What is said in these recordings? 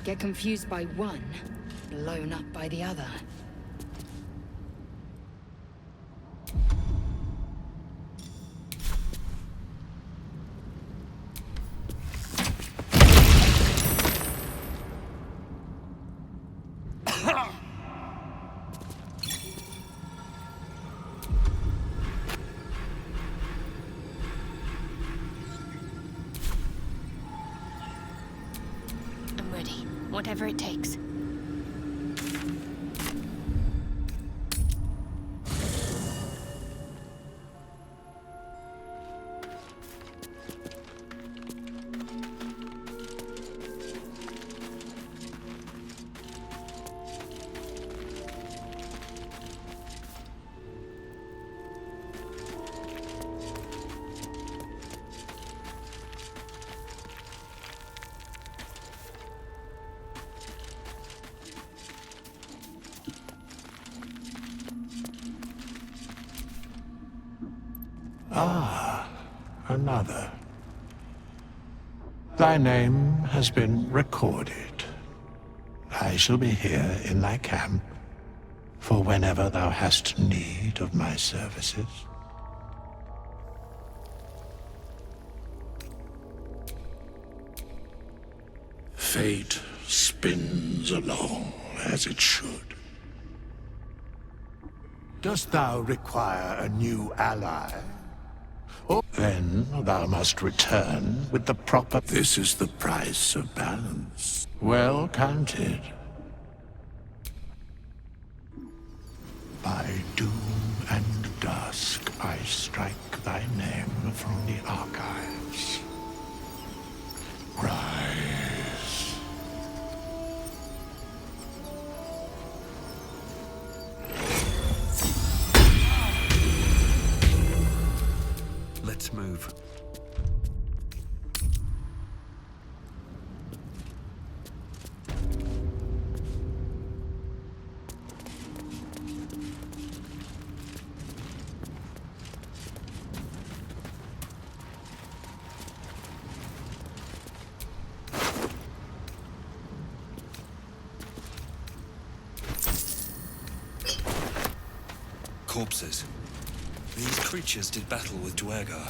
Get confused by one, blown up by the other. Whatever it takes. Ah, another. Thy name has been recorded. I shall be here in thy camp for whenever thou hast need of my services. Fate spins along as it should. Dost thou require a new ally? Then thou must return with the proper... This is the price of balance. Well counted. By doom and dusk I strike thy name from the archives. Rise. Let's move. Corpses. These creatures did battle with Duergar.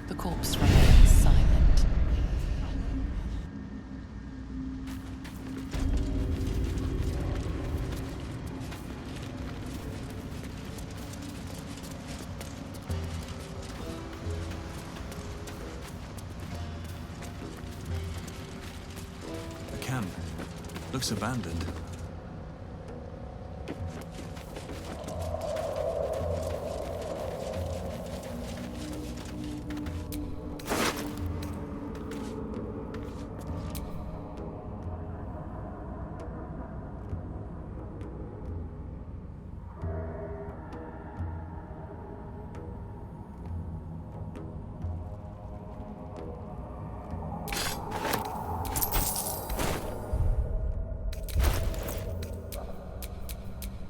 The corpse remains silent. The camp looks abandoned.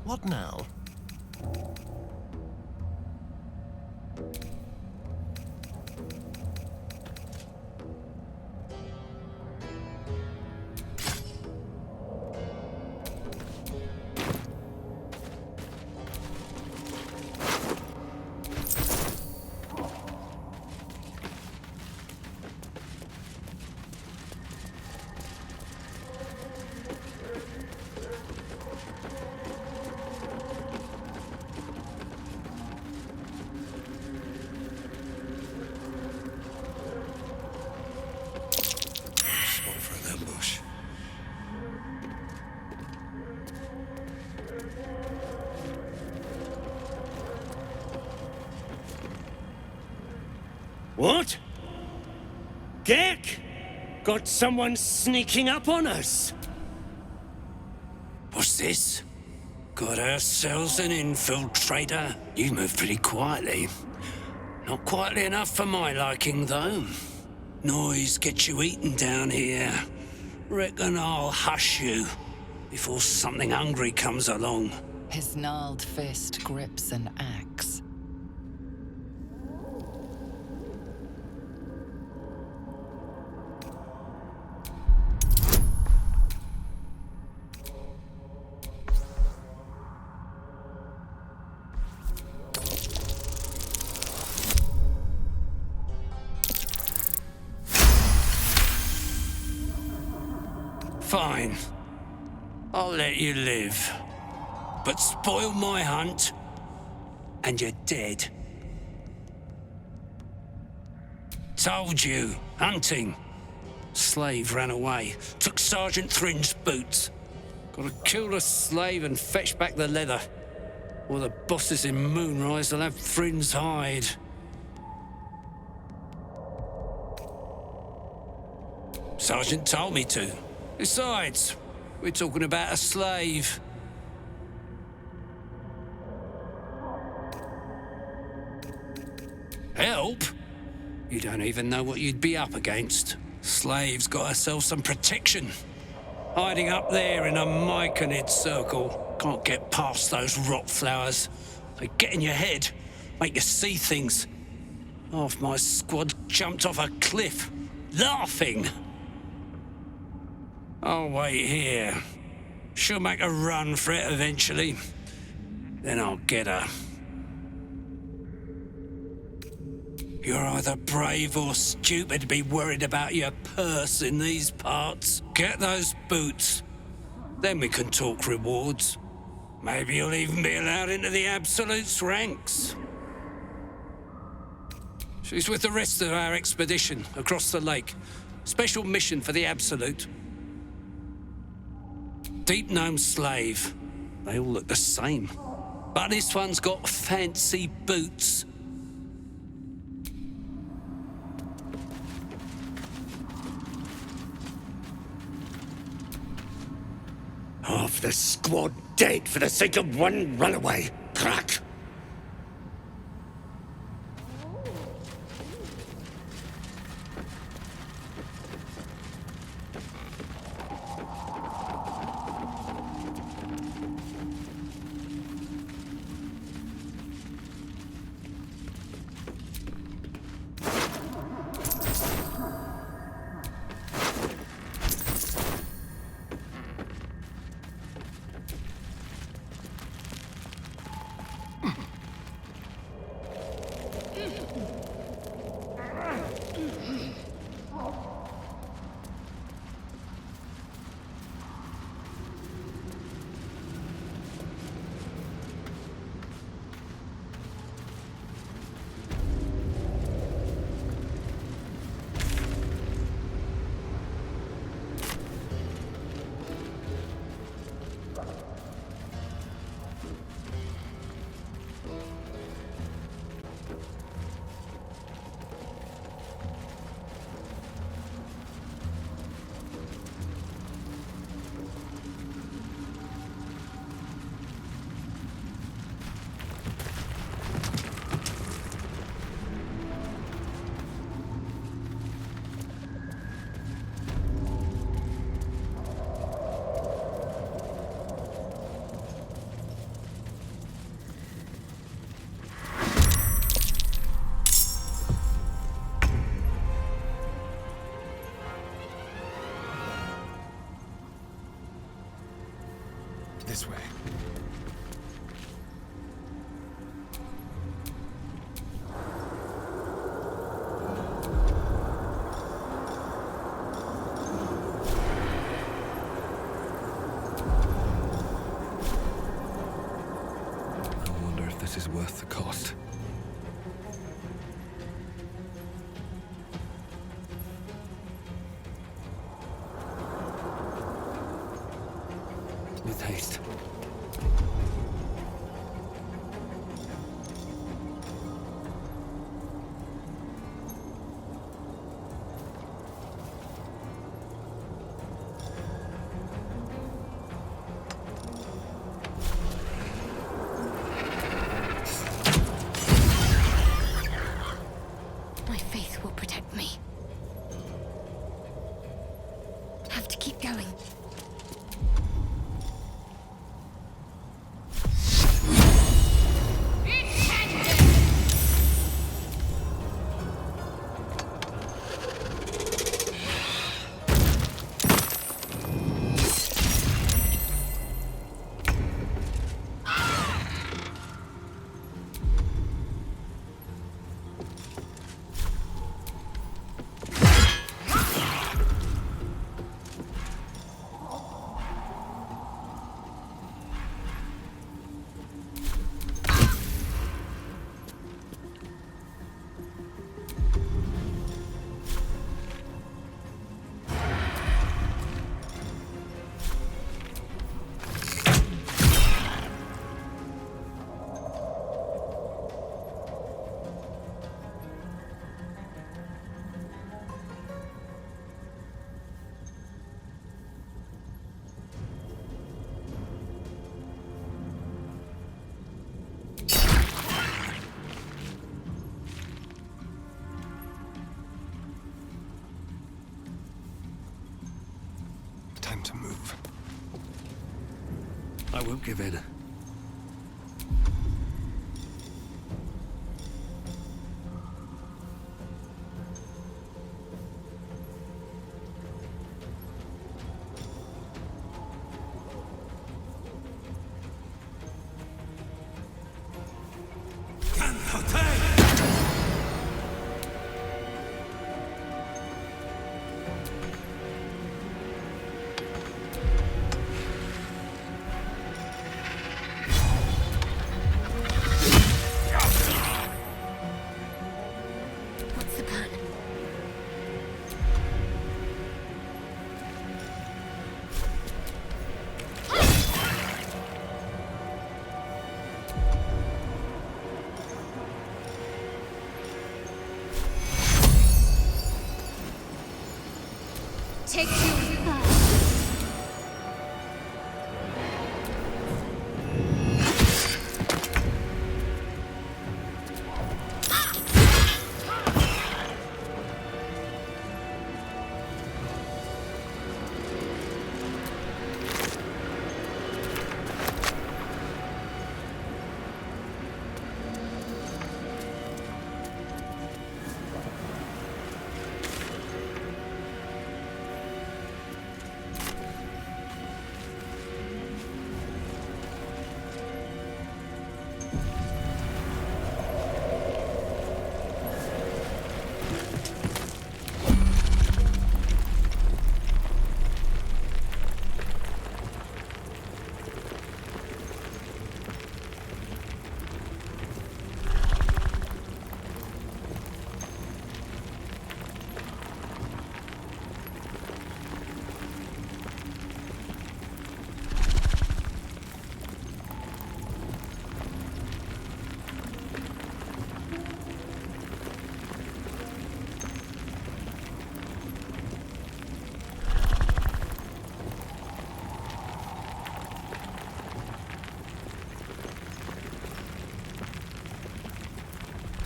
What now? What? Gek? Got someone sneaking up on us? What's this? Got ourselves an infiltrator? You move pretty quietly. Not quietly enough for my liking, though. Noise gets you eaten down here. Reckon I'll hush you before something hungry comes along. His gnarled fist grips an axe. Fine. I'll let you live. But spoil my hunt, and you're dead. Told you. Hunting. Slave ran away. Took Sergeant Thrin's boots. Gotta kill the slave and fetch back the leather. Or the bosses in Moonrise will have Thrin's hide. Sergeant told me to. Besides, we're talking about a slave. Help? You don't even know what you'd be up against. Slave's got herself some protection. Hiding up there in a myconid circle. Can't get past those rot flowers. They get in your head, make you see things. Half my squad jumped off a cliff, laughing. I'll wait here. She'll make a run for it eventually. Then I'll get her. You're either brave or stupid to be worried about your purse in these parts. Get those boots. Then we can talk rewards. Maybe you'll even be allowed into the Absolute's ranks. She's with the rest of our expedition across the lake. Special mission for the Absolute. Deep Gnome slave. They all look the same. But this one's got fancy boots. Half the squad dead for the sake of one runaway. Crack! This way. I wonder if this is worth the cost. With haste. to move. I won't give in. What's the plan? Take two.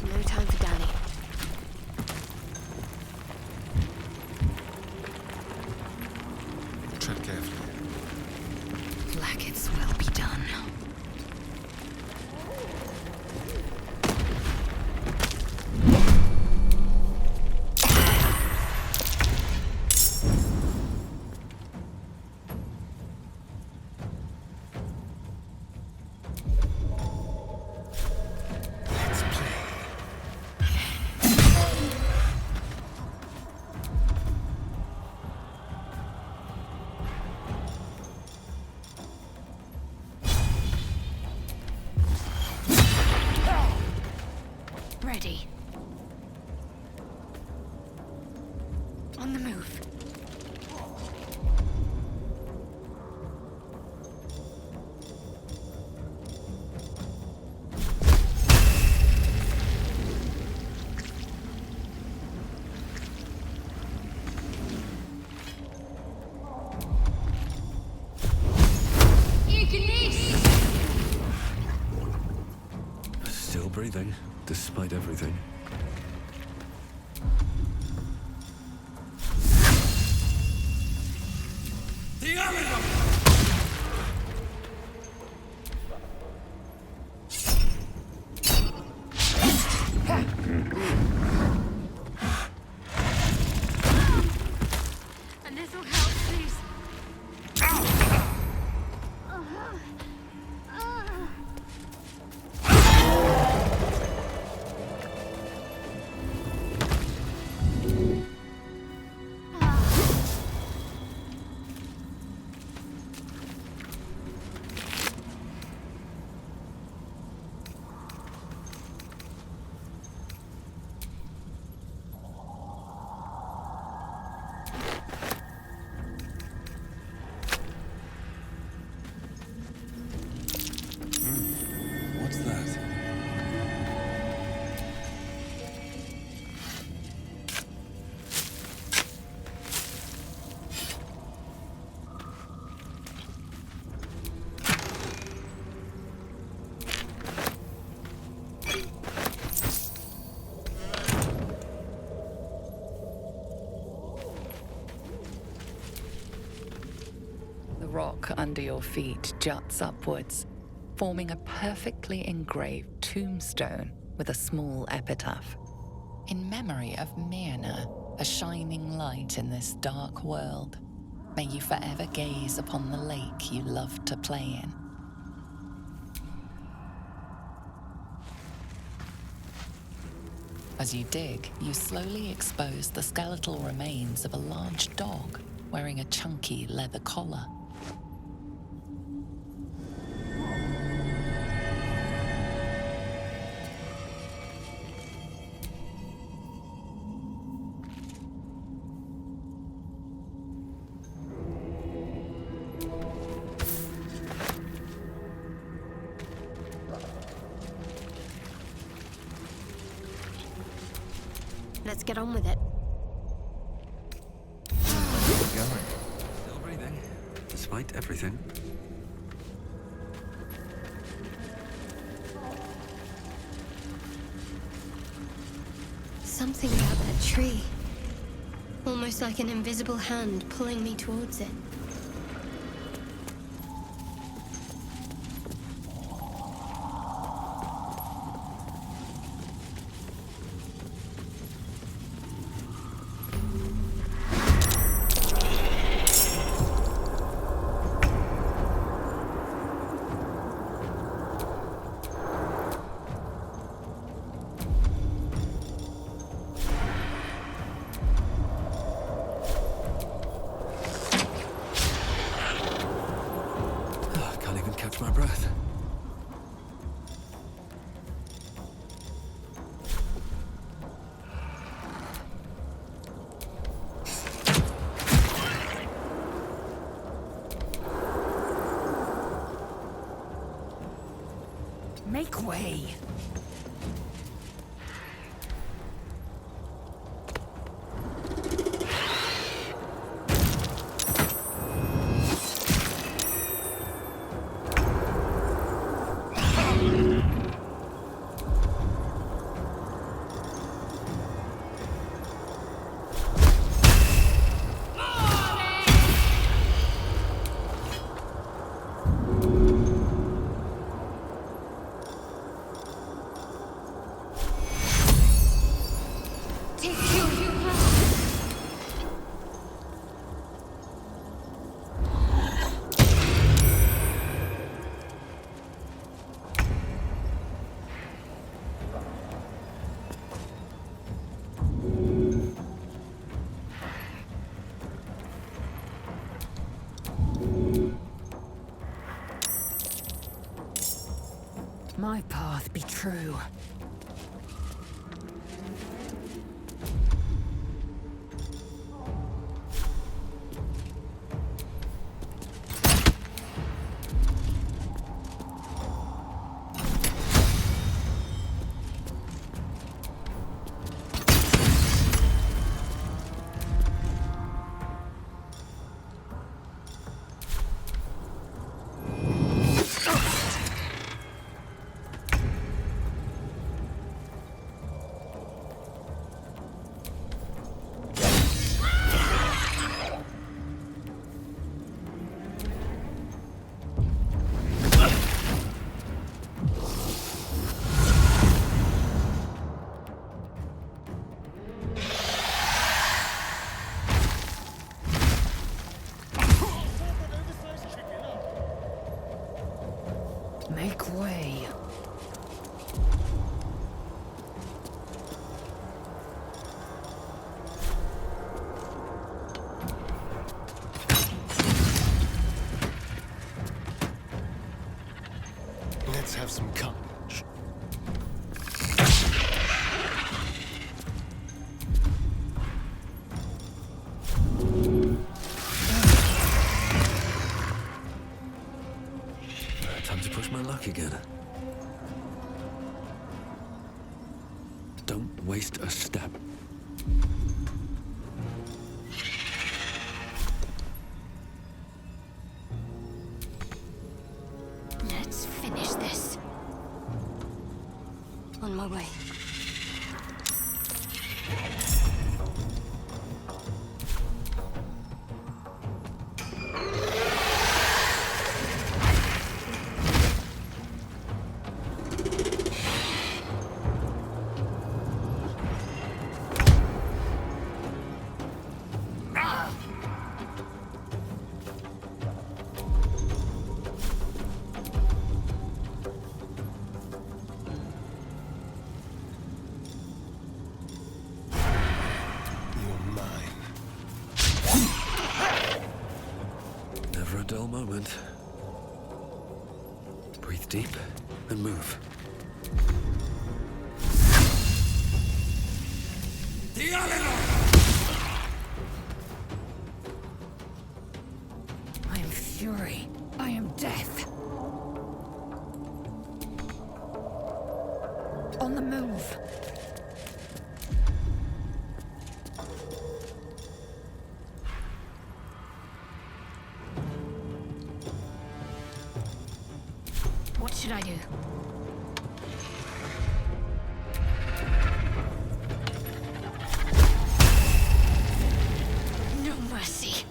No time for Danny. Tread carefully. Like its will be done. Ready. On the move. Still breathing, despite everything. The Underdark! And this will help, please. rock under your feet juts upwards, forming a perfectly engraved tombstone with a small epitaph. In memory of Myrna, a shining light in this dark world, may you forever gaze upon the lake you loved to play in. As you dig, you slowly expose the skeletal remains of a large dog wearing a chunky leather collar. Let's get on with it. Still breathing, despite everything. Something about that tree. Almost like an invisible hand pulling me towards it. My breath. Make way! My path be true. Make way. Let's have some courage. Time to push my luck again. Don't waste a step. Let's finish this. On my way. dull moment. Breathe deep and move. I am fury. I am death. On the move. What should I do? No mercy.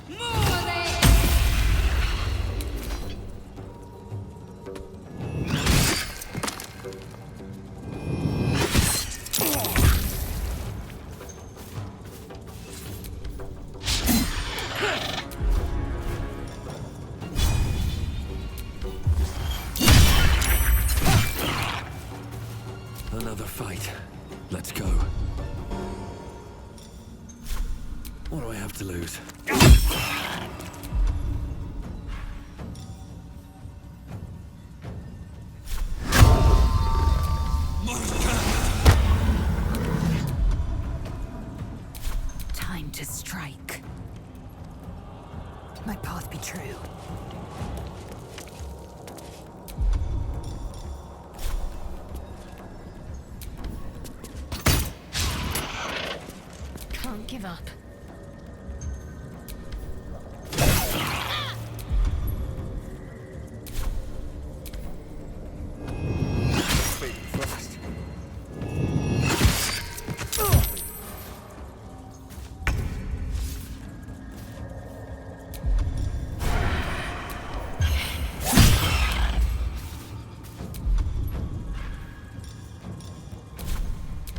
Another fight. Let's go. What do I have to lose? Time to strike. My path be true. Can't give up.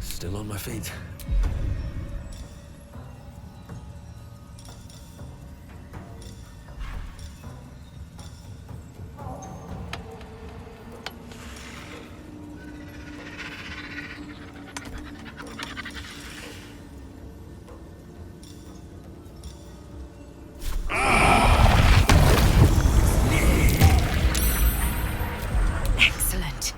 Still on my feet. Excellent.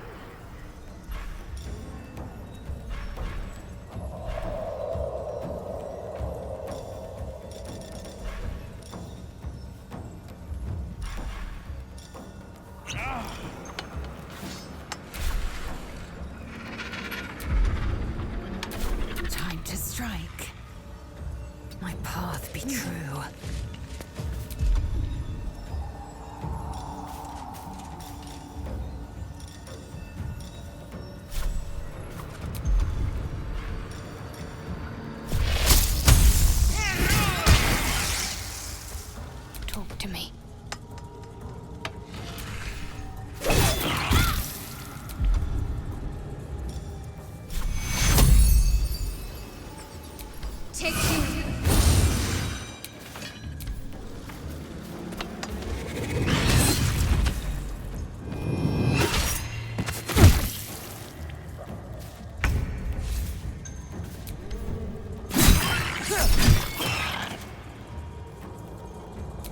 Time to strike. My path be true. Talk to me. Take you.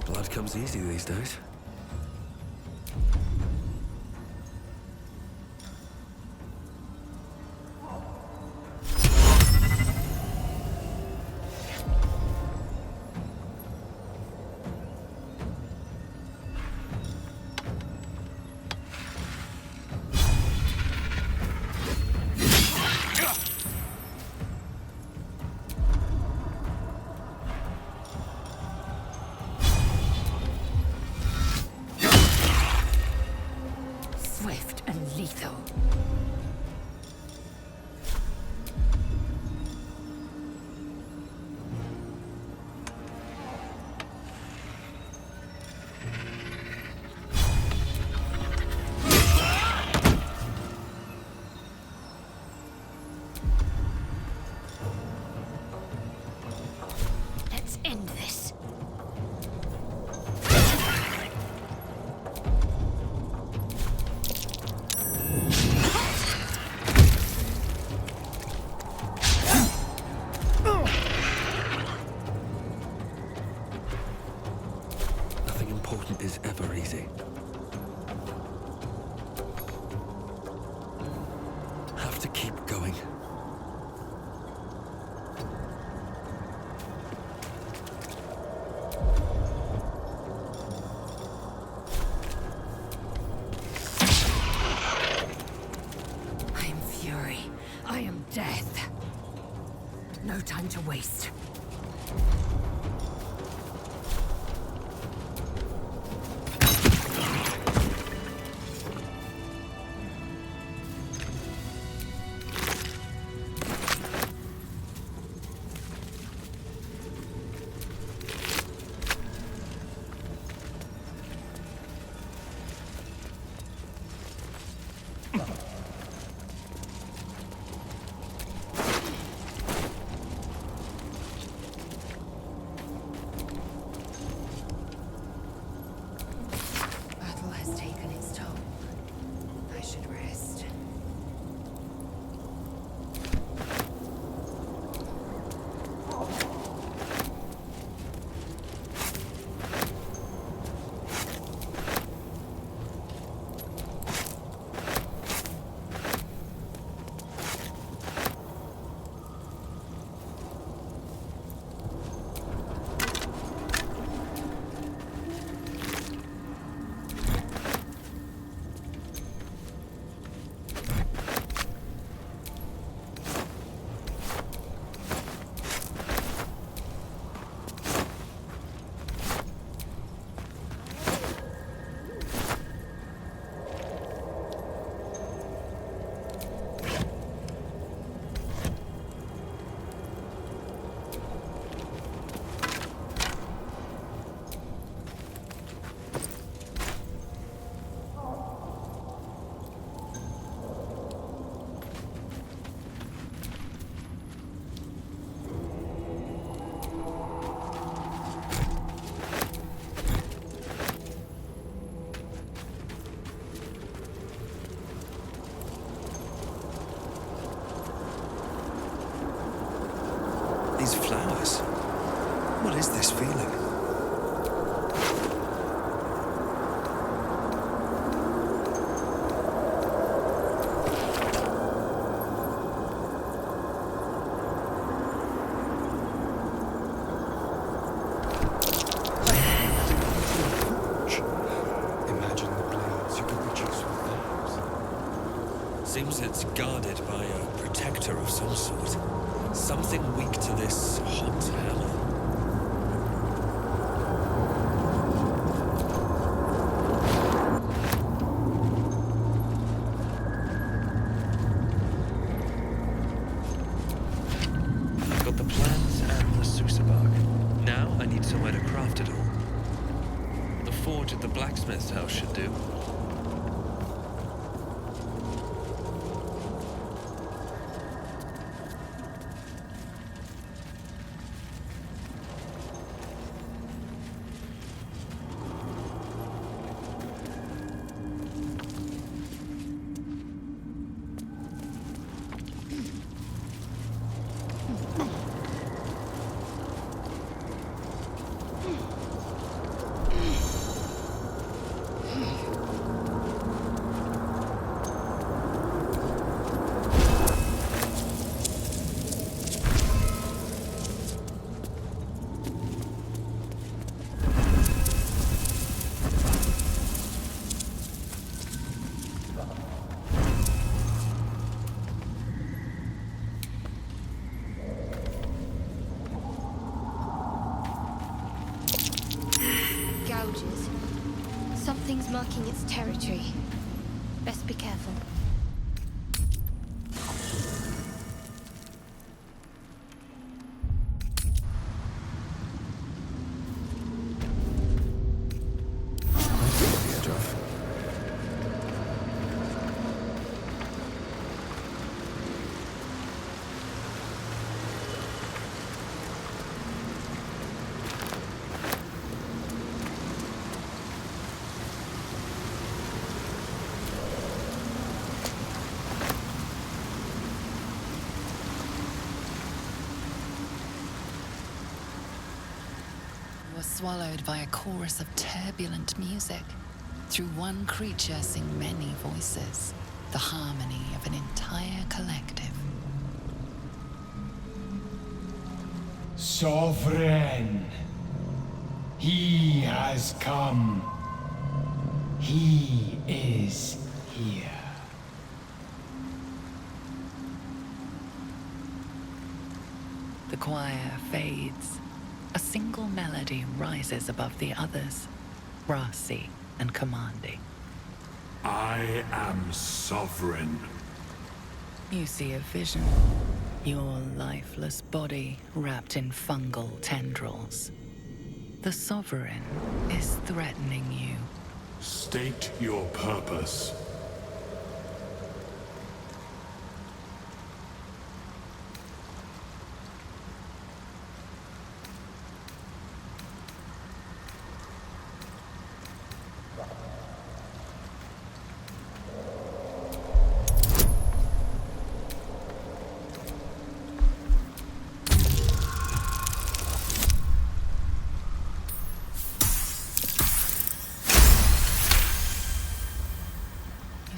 Blood comes easy these days. Forth. No time to waste. Battle has taken its toll. I should rest. These flowers. What is this feeling? Imagine the blades you could produce with those. Seems it's guarded by a protector of some sort. Something weak to this hot hammer. I've got the plans and the Sousa bark. Now I need somewhere to craft it all. The forge at the blacksmith's house should do. Gouges. Something's marking its territory. Best be careful. Was swallowed by a chorus of turbulent music. Through one creature sing many voices, the harmony of an entire collective. Sovereign, he has come. He is here. The choir fades. A single melody rises above the others, brassy and commanding. I am sovereign. You see a vision. Your lifeless body wrapped in fungal tendrils. The Sovereign is threatening you. State your purpose.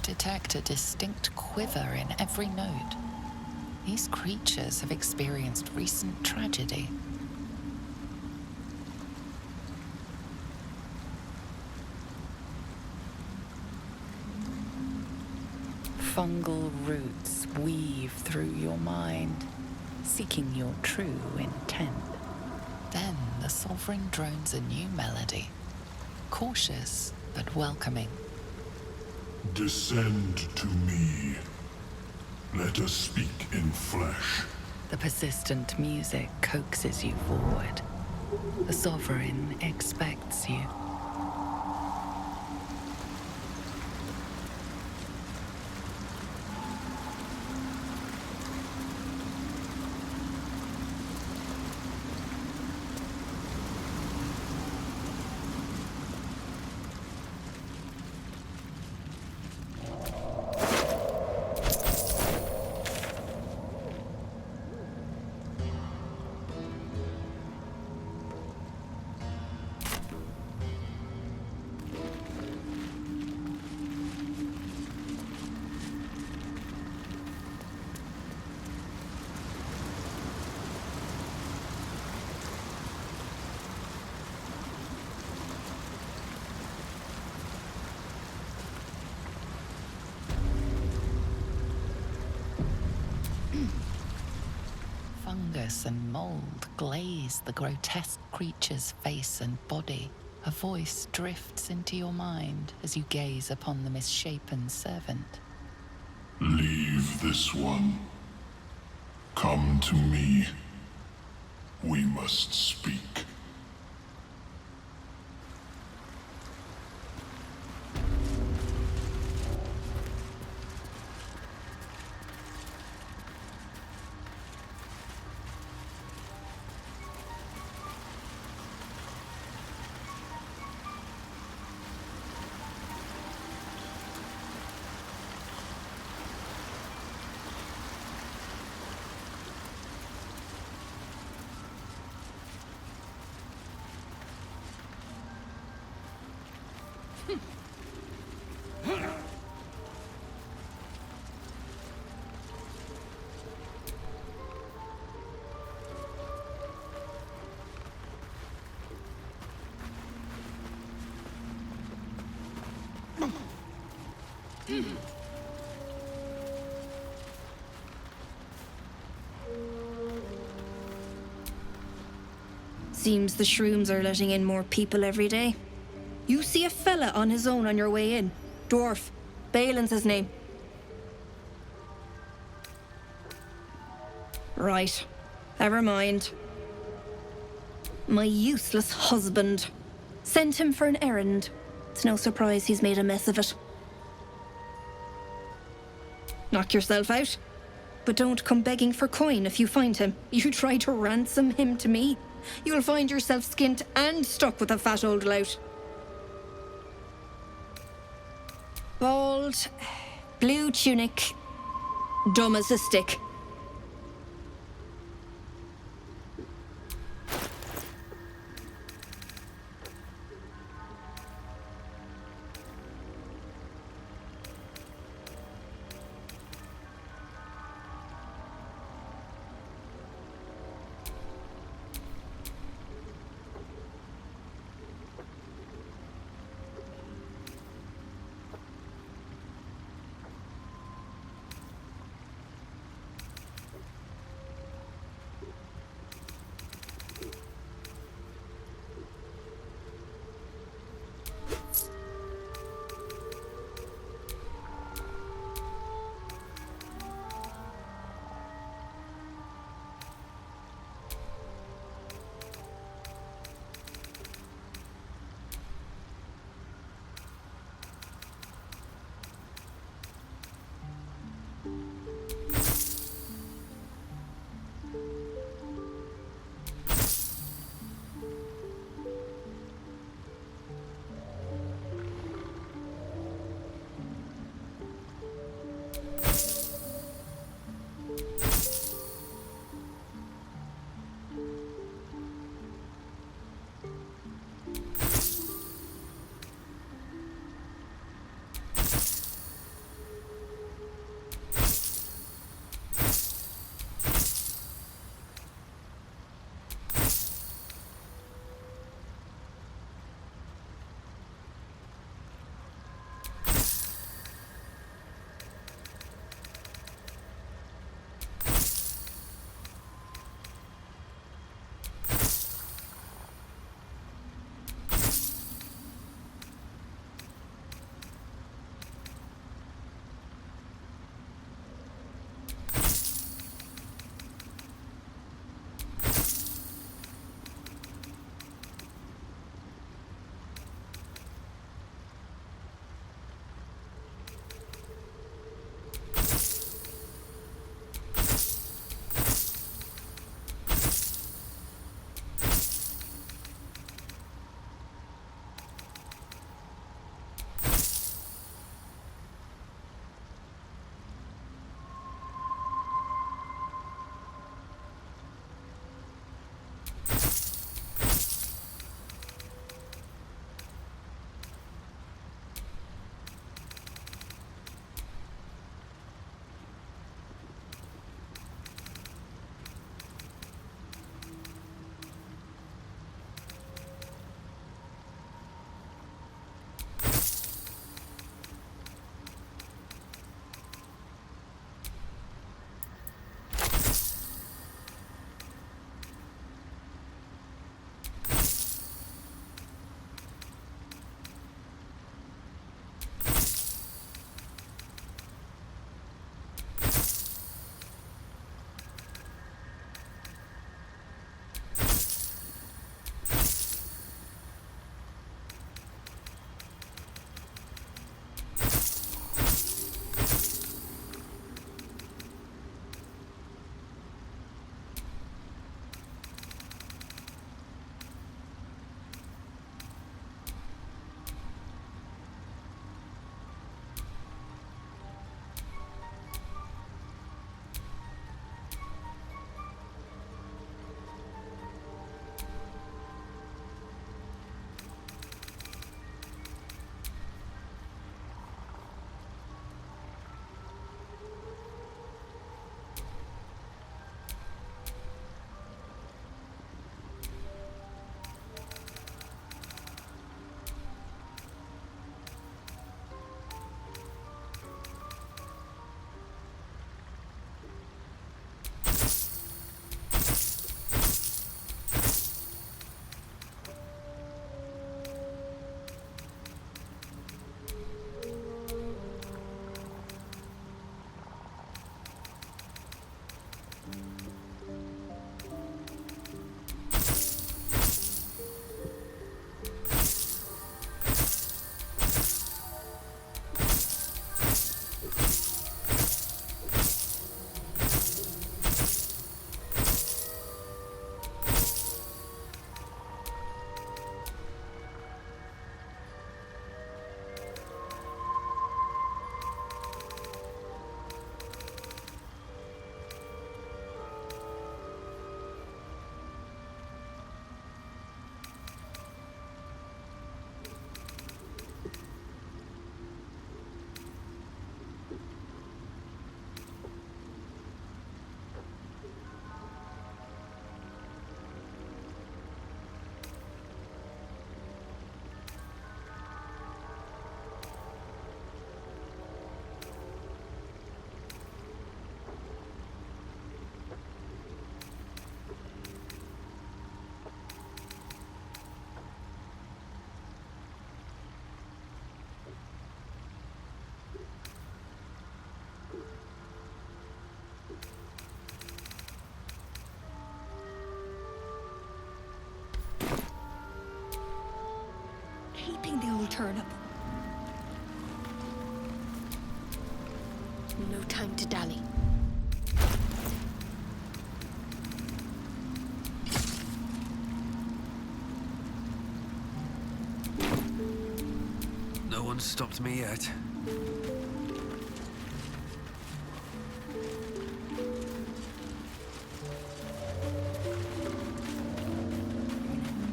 Detect a distinct quiver in every note. These creatures have experienced recent tragedy. Fungal roots weave through your mind, seeking your true intent. Then the Sovereign drones a new melody, cautious but welcoming. Descend to me. Let us speak in flesh. The persistent music coaxes you forward. The Sovereign expects you. Fungus and mold glaze the grotesque creature's face and body. A voice drifts into your mind as you gaze upon the misshapen servant. Leave this one. Come to me. We must speak. Seems the shrooms are letting in more people every day. You see a fella on his own on your way in. Dwarf. Balin's his name. Right. Never mind. My useless husband. Sent him for an errand. It's no surprise he's made a mess of it. Knock yourself out. But don't come begging for coin if you find him. You try to ransom him to me, you'll find yourself skint and stuck with a fat old lout. Bald, blue tunic, dumb as a stick. time to dally. No one's stopped me yet.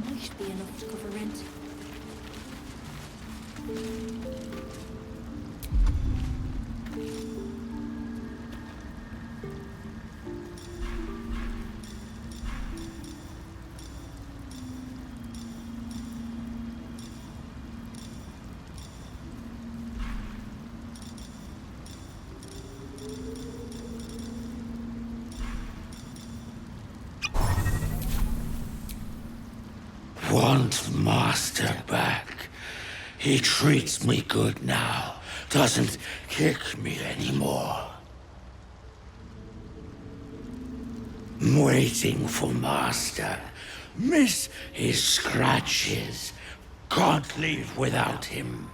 Might be enough to cover rent. Want Master back. He treats me good now. Doesn't kick me anymore. I'm waiting for Master. Miss his scratches. Can't leave without him.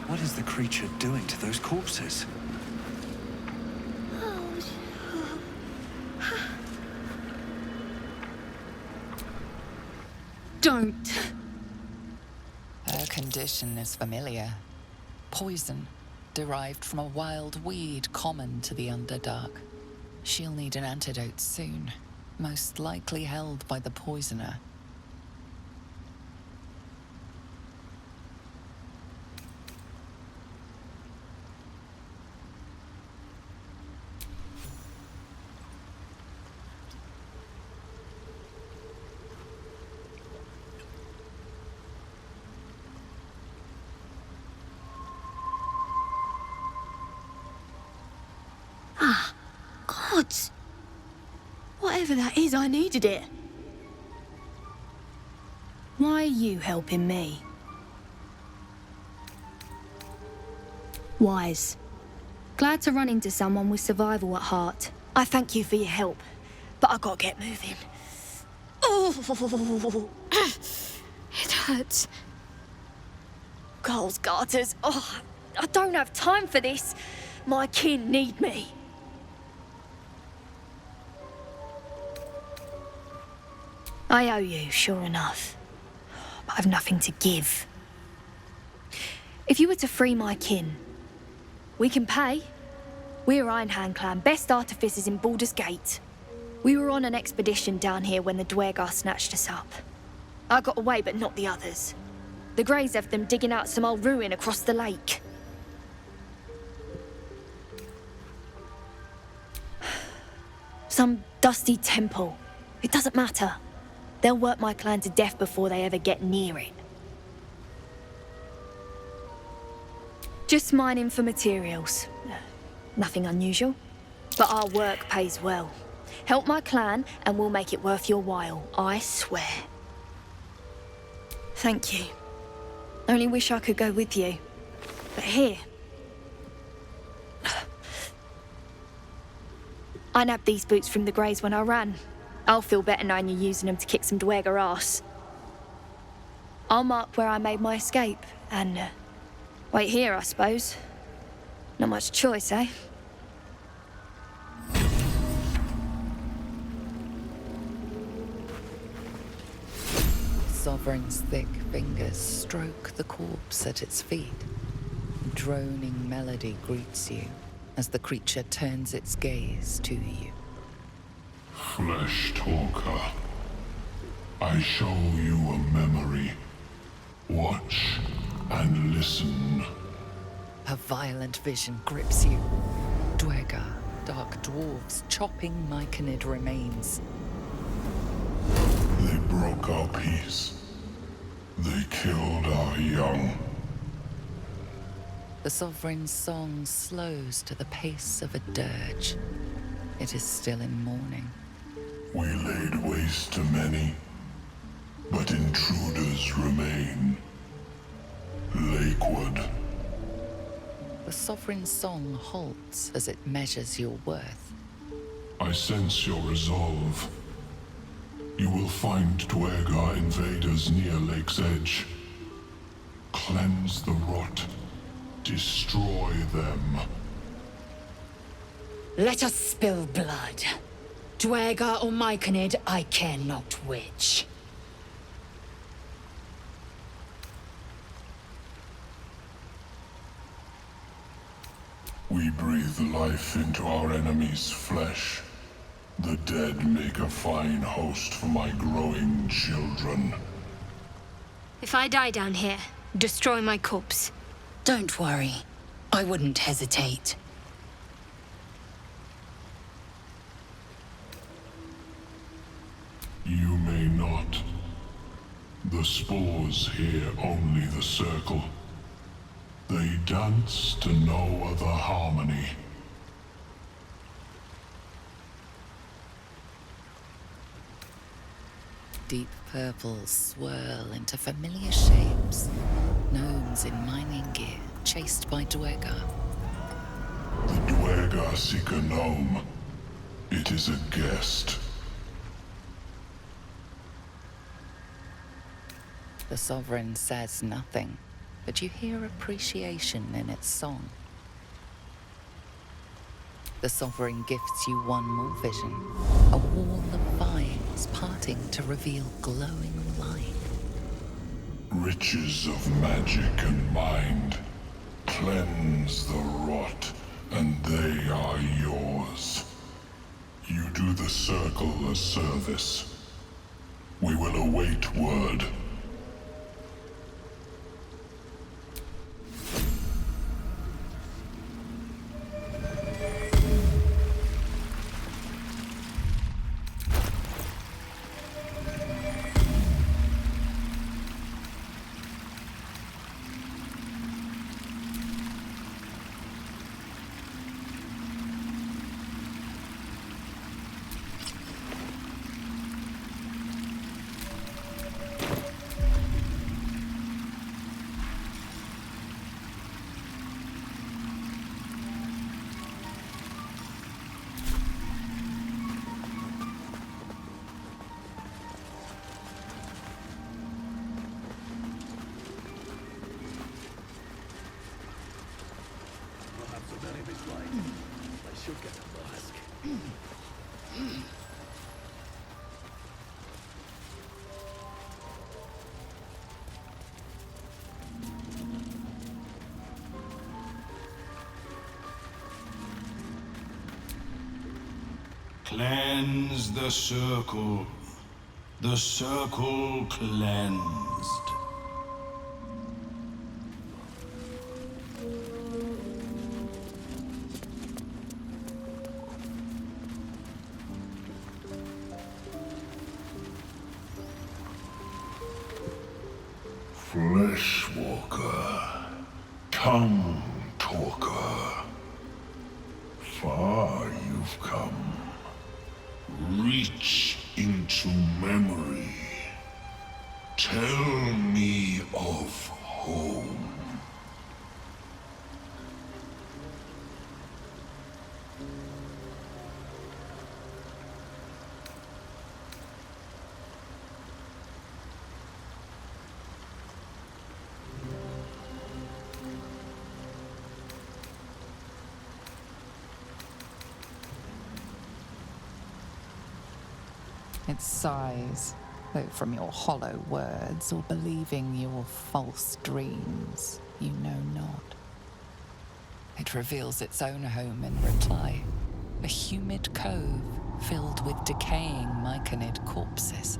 What is the creature doing to those corpses? Don't. Her condition is familiar. Poison, derived from a wild weed common to the Underdark. She'll need an antidote soon, most likely held by the poisoner. Gods! Whatever that is, I needed it. Why are you helping me? Wise. Glad to run into someone with survival at heart. I thank you for your help, but I gotta get moving. Oh, it hurts. Girls' garters. Oh, I don't have time for this. My kin need me. I owe you, sure enough. But I've nothing to give. If you were to free my kin, we can pay. We're Ironhand Clan, best artificers in Baldur's Gate. We were on an expedition down here when the Dwergar snatched us up. I got away, but not the others. The Greys have them digging out some old ruin across the lake. Some dusty temple. It doesn't matter. They'll work my clan to death before they ever get near it. Just mining for materials. Nothing unusual. But our work pays well. Help my clan and we'll make it worth your while, I swear. Thank you. Only wish I could go with you. But here... I nabbed these boots from the Greys when I ran. I'll feel better knowing you're using them to kick some Dwergar ass. I'll mark where I made my escape, and wait here, I suppose. Not much choice, eh? Sovereign's thick fingers stroke the corpse at its feet. Droning melody greets you as the creature turns its gaze to you. Flesh talker, I show you a memory. Watch and listen. A violent vision grips you. Dwegar, dark dwarves chopping Myconid remains. They broke our peace. They killed our young. The Sovereign's song slows to the pace of a dirge. It is still in mourning. We laid waste to many, but intruders remain. Lakewood. The Sovereign's song halts as it measures your worth. I sense your resolve. You will find Dwegar invaders near Lake's Edge. Cleanse the rot. Destroy them. Let us spill blood. Dwegar or Myconid, I care not which. We breathe life into our enemy's flesh. The dead make a fine host for my growing children. If I die down here, destroy my corpse. Don't worry. I wouldn't hesitate. You may not. The spores hear only the circle. They dance to no other harmony. Deep purples swirl into familiar shapes. Gnomes in mining gear, chased by Dwegar. The Dwegar seek a gnome. It is a guest. The Sovereign says nothing, but you hear appreciation in its song. The Sovereign gifts you one more vision, a wall of vines parting to reveal glowing light. Riches of magic and mind. Cleanse the rot, and they are yours. You do the circle a service. We will await word. Cleanse the circle cleansed. Fleshwalker, tongue talker. Far you've come. Reach into memory. Tell me of home. It sighs, though from your hollow words or believing your false dreams, you know not. It reveals its own home in reply, a humid cove filled with decaying Myconid corpses.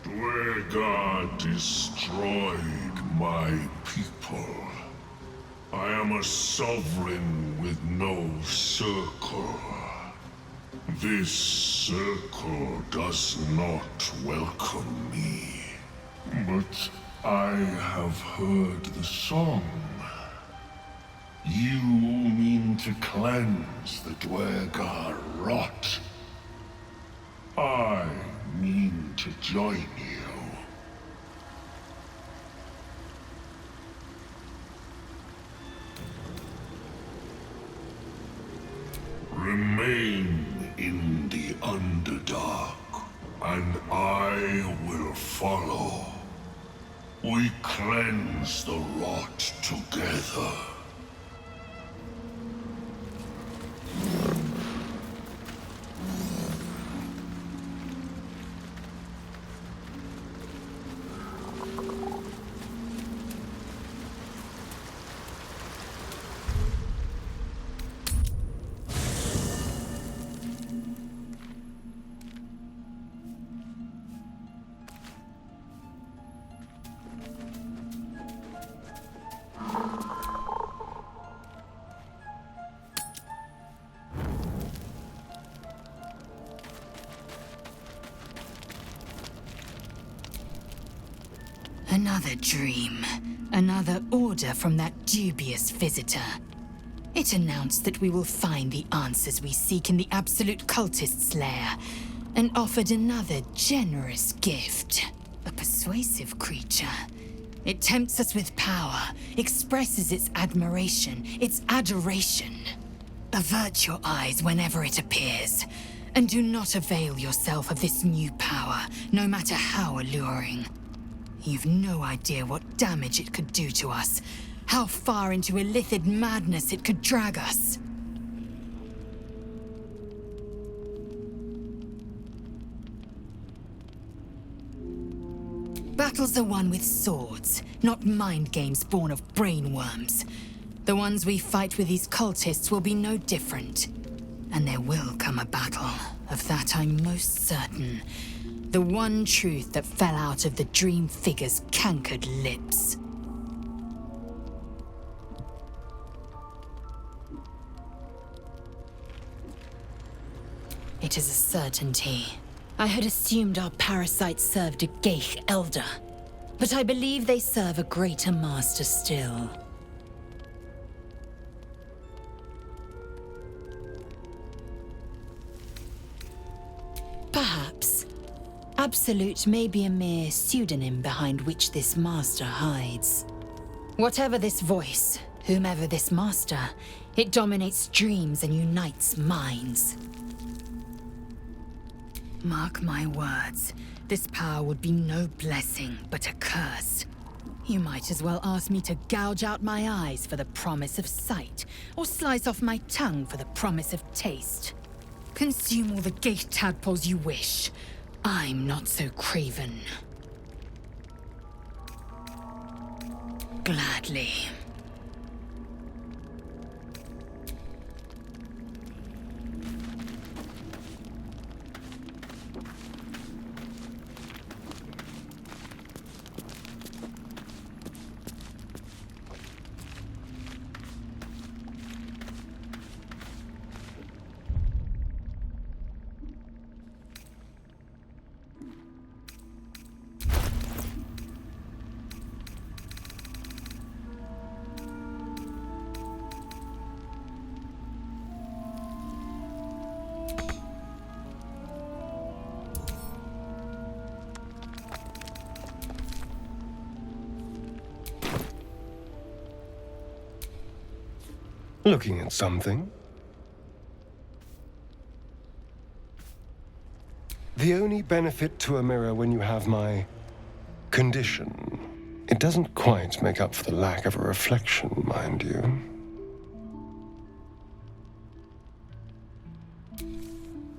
Dwegar destroyed my people. I am a sovereign with no circle. This circle does not welcome me. But I have heard the song. You mean to cleanse the Dwegar rot. I mean to join you. Remain in the Underdark, and I will follow. We cleanse the rot together. Another dream. Another order from that dubious visitor. It announced that we will find the answers we seek in the Absolute Cultist's lair, and offered another generous gift. A persuasive creature. It tempts us with power, expresses its admiration, its adoration. Avert your eyes whenever it appears, and do not avail yourself of this new power, no matter how alluring. You've no idea what damage it could do to us, how far into illithid madness it could drag us. Battles are won with swords, not mind games born of brainworms. The ones we fight with these cultists will be no different. And there will come a battle, of that I'm most certain. The one truth that fell out of the dream figure's cankered lips. It is a certainty. I had assumed our parasites served a Geich elder, but I believe they serve a greater master still. Perhaps. Absolute may be a mere pseudonym behind which this master hides. Whatever this voice, whomever this master, it dominates dreams and unites minds. Mark my words, this power would be no blessing, but a curse. You might as well ask me to gouge out my eyes for the promise of sight, or slice off my tongue for the promise of taste. Consume all the Geich tadpoles you wish. I'm not so craven. Gladly. Looking at something? The only benefit to a mirror when you have my condition, it doesn't quite make up for the lack of a reflection, mind you.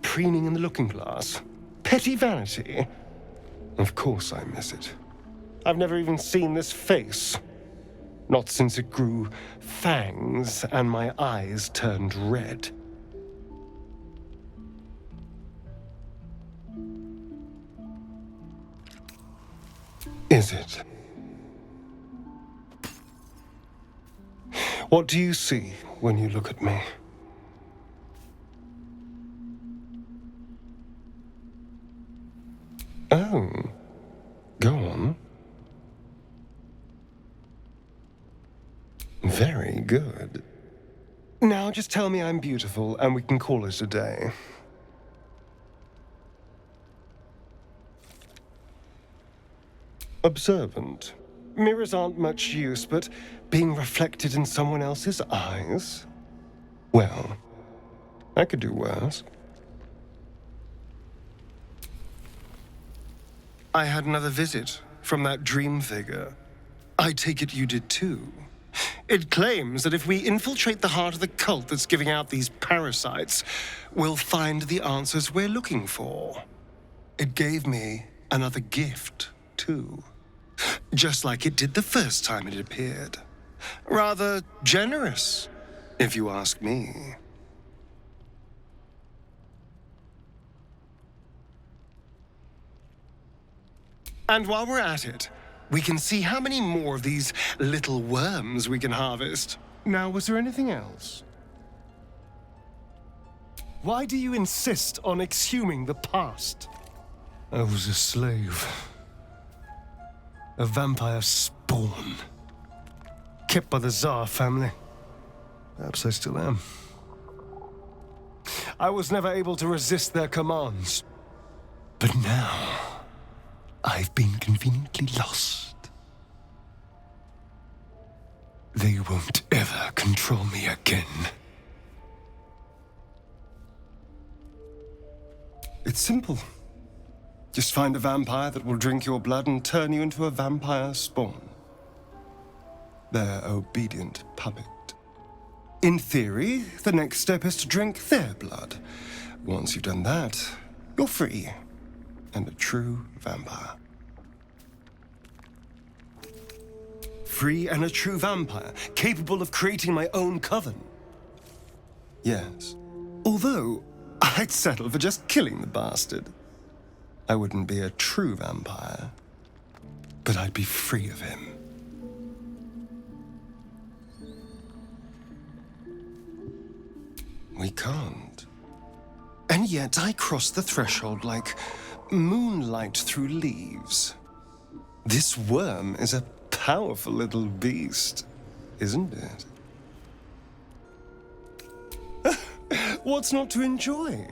Preening in the looking glass? Petty vanity? Of course I miss it. I've never even seen this face. Not since it grew fangs and my eyes turned red. is it? What do you see when you look at me? Oh, go on. Very good. Now just tell me I'm beautiful and we can call it a day. Observant. Mirrors aren't much use, but being reflected in someone else's eyes? Well, I could do worse. I had another visit from that dream figure. I take it you did too. It claims that if we infiltrate the heart of the cult that's giving out these parasites, we'll find the answers we're looking for. It gave me another gift, too. Just like it did the first time it appeared. Rather generous, if you ask me. And while we're at it, we can see how many more of these little worms we can harvest. Now, was there anything else? Why do you insist on exhuming the past? I was a slave. A vampire spawn. Kept by the Tsar family. Perhaps I still am. I was never able to resist their commands. But now, I've been conveniently lost. They won't ever control me again. It's simple. Just find a vampire that will drink your blood and turn you into a vampire spawn. Their obedient puppet. In theory, the next step is to drink their blood. Once you've done that, you're free. And a true vampire. Free and a true vampire, capable of creating my own coven. Yes. Although, I'd settle for just killing the bastard. I wouldn't be a true vampire, but I'd be free of him. We can't. And yet I cross the threshold like moonlight through leaves. This worm is a powerful little beast, isn't it? What's not to enjoy?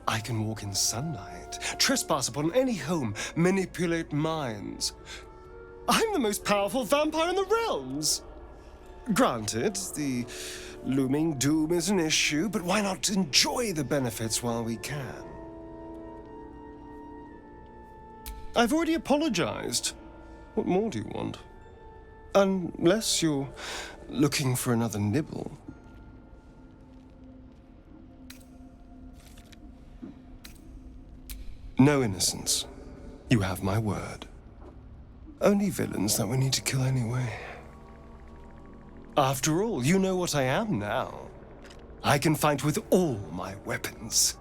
I can walk in sunlight, trespass upon any home, manipulate minds. I'm the most powerful vampire in the realms. Granted, the looming doom is an issue, but why not enjoy the benefits while we can? I've already apologized. What more do you want? Unless you're looking for another nibble. No innocence. You have my word. Only villains that we need to kill anyway. After all, you know what I am now. I can fight with all my weapons.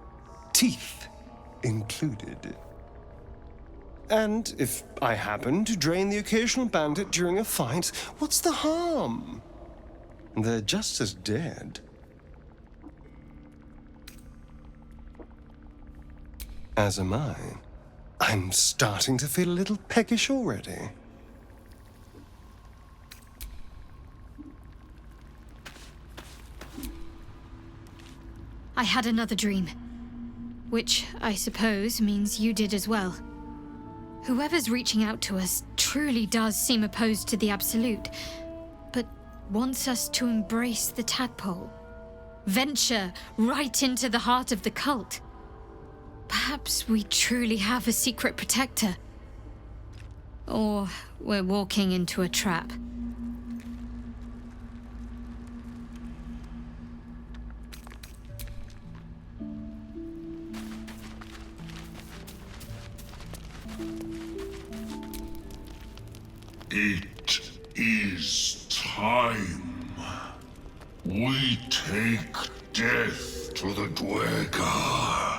Teeth included. And if I happen to drain the occasional bandit during a fight, what's the harm? They're just as dead. As am I. I'm starting to feel a little peckish already. I had another dream. Which, I suppose, means you did as well. Whoever's reaching out to us truly does seem opposed to the Absolute, but wants us to embrace the tadpole. Venture right into the heart of the cult. Perhaps we truly have a secret protector. Or we're walking into a trap. It is time. We take death to the Dwergar.